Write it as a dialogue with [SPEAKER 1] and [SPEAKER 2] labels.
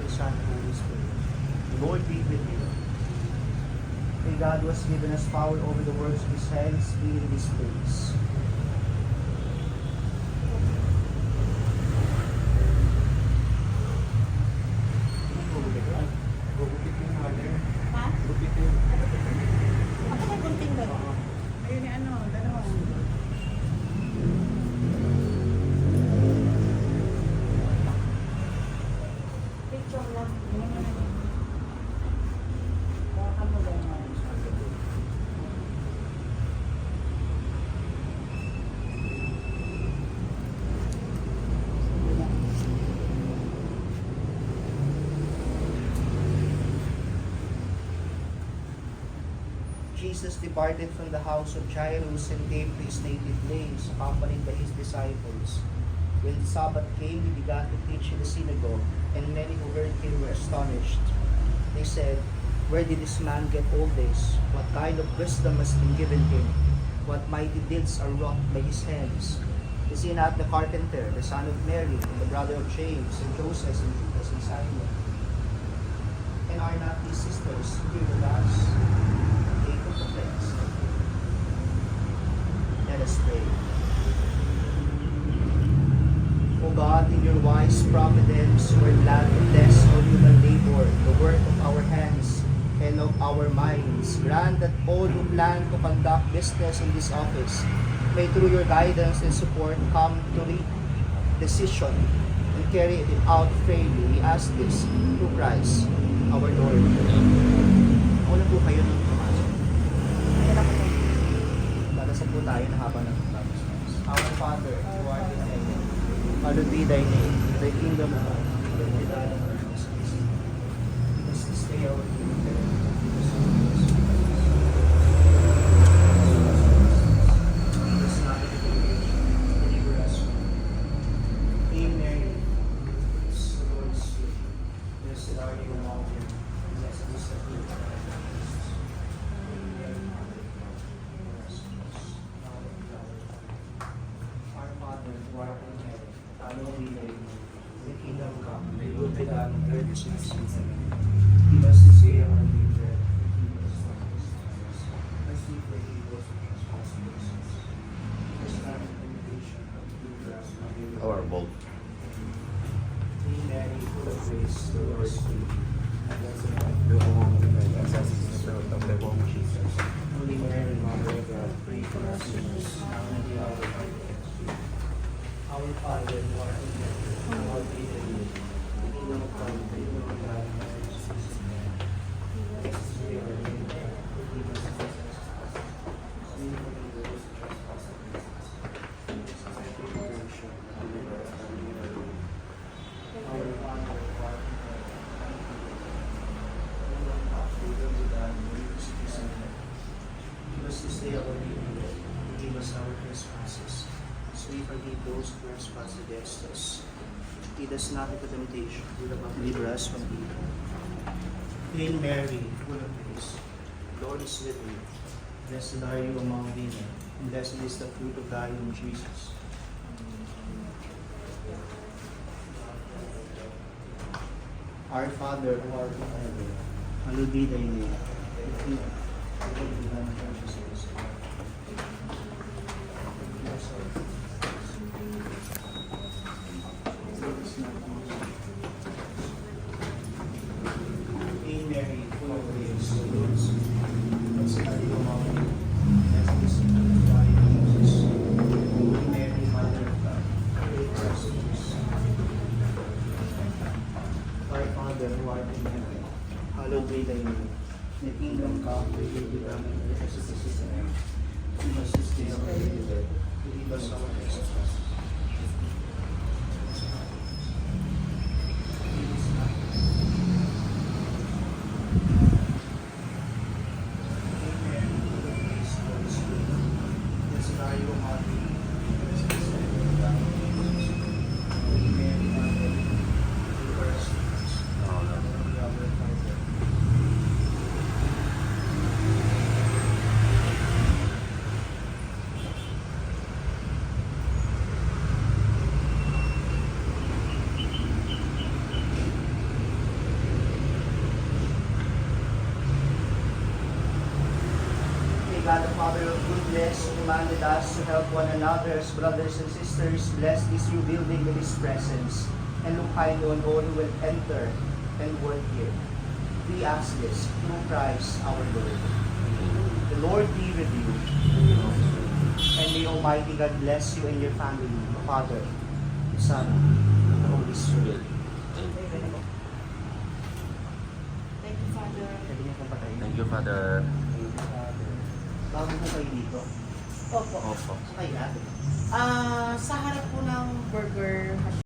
[SPEAKER 1] the Son, and Holy Spirit. The Lord be with you. May God who has given us power over the works of his hands be in this place.
[SPEAKER 2] Ha? Ako may gunting ba?
[SPEAKER 3] Ayun ni ano, dalawa.
[SPEAKER 2] Picture lang. Baka mo ba yan?
[SPEAKER 1] Jesus departed from the house of Jairus and came to his native place, accompanied by his disciples. When the Sabbath came, he began to teach in the synagogue, and many who heard him were astonished. They said, "Where did this man get all this? What kind of wisdom has been given him? What mighty deeds are wrought by his hands? Is he not the carpenter, the son of Mary, and the brother of James, and Joseph, and Judas, and Simon? And are not his sisters here with us?" Let us pray. O God, in your wise providence, you are glad to bless all human labor, the work of our hands and of our minds. Grant that all who plan to conduct business in this office may through your guidance and support come to reap decision and carry it out fairly. We ask this through Christ, our Lord. Una po kayo ng pumasok. Lalasa po tayo na habang nagtatapos. Our Father, who art in heaven, hallowed be thy name. Thy kingdom come, thy thy on earth as it is in heaven. Give us this day our daily bread. Lead us not into temptation, but deliver us from evil. Hail Mary, grace, the Lord is with you. Blessed are you among women, and blessed is the fruit of thy womb, Jesus. Holy Mary, Mother of God, pray for us sinners, now and at the hour of our death. Our Father, who art in heaven, hallowed be thy name. Thy kingdom come, thy will be done on earth as it is in heaven. Give us this day our daily bread, and forgive us our trespasses, as we forgive those who trespass against us. Lead us not into temptation, but deliver us from evil.
[SPEAKER 4] Our bold.
[SPEAKER 1] Hail Mary, full of grace, the Lord is with you. Blessed art
[SPEAKER 4] Do
[SPEAKER 1] thou
[SPEAKER 4] all
[SPEAKER 1] among
[SPEAKER 4] the
[SPEAKER 1] women,
[SPEAKER 4] blessings in the fruit of the womb, Jesus.
[SPEAKER 1] Holy Mary, Mother of God, pray for us sinners, now and at the hour of our death. Our Father, who art in heaven, hallowed be thy name. Thy kingdom come, thy will be done on earth as it is in heaven. Give us this day our daily bread, forgive us our trespasses, as we forgive those who trespass against us. Lead us not into temptation, but deliver us from evil. Our Father, who art in heaven, hallowed be thy name. Thy kingdom come, thy will be done on earth as it is in heaven. Give us this day our daily bread, forgive us our trespasses, as we forgive those who trespass against us. Lead us not into temptation, but deliver us from evil. Hail Mary, full of grace, the Lord is with you. Blessed are you among women, and blessed is the fruit of thy womb, Jesus. Our Father, who art in heaven, hallowed be thy name. Thy kingdom come, thy will be done on earth as it is in heaven. Forgive us our trespasses. Lead us not into temptation. Hail Mary, full of grace, the Lord is with you. Blessed are you among women, and blessed is the fruit of thy womb, Jesus. Holy Mary, Mother of God, pray for us sinners. Our Father, who art in heaven, hallowed be thy name. Thy kingdom come, thy will be done on earth as it is in heaven. Give us this day our daily bread. Forgive us our trespasses. Lead us not into temptation. Hail Mary, full of grace, the Lord is with you. Blessed are you among women, and blessed is the fruit of thy womb, Jesus. Holy Mary, Mother of God, pray for us sinners, now and at the hour of our death. God the Father of goodness commanded us to help one another as brothers and sisters. Bless this new building with His presence, and look kindly on all who will enter and work here. We ask this through Christ our Lord. The Lord be with you. And may Almighty God bless you and your family, the Father, the Son, and the Holy Spirit.
[SPEAKER 2] Thank you, Father.
[SPEAKER 1] Pwede niyo pong patayin.
[SPEAKER 4] Thank you, Father.
[SPEAKER 1] Bago po kayo dito,
[SPEAKER 2] Opo.
[SPEAKER 4] Opo.
[SPEAKER 1] sakay natin.
[SPEAKER 2] Sa harap po ng burger,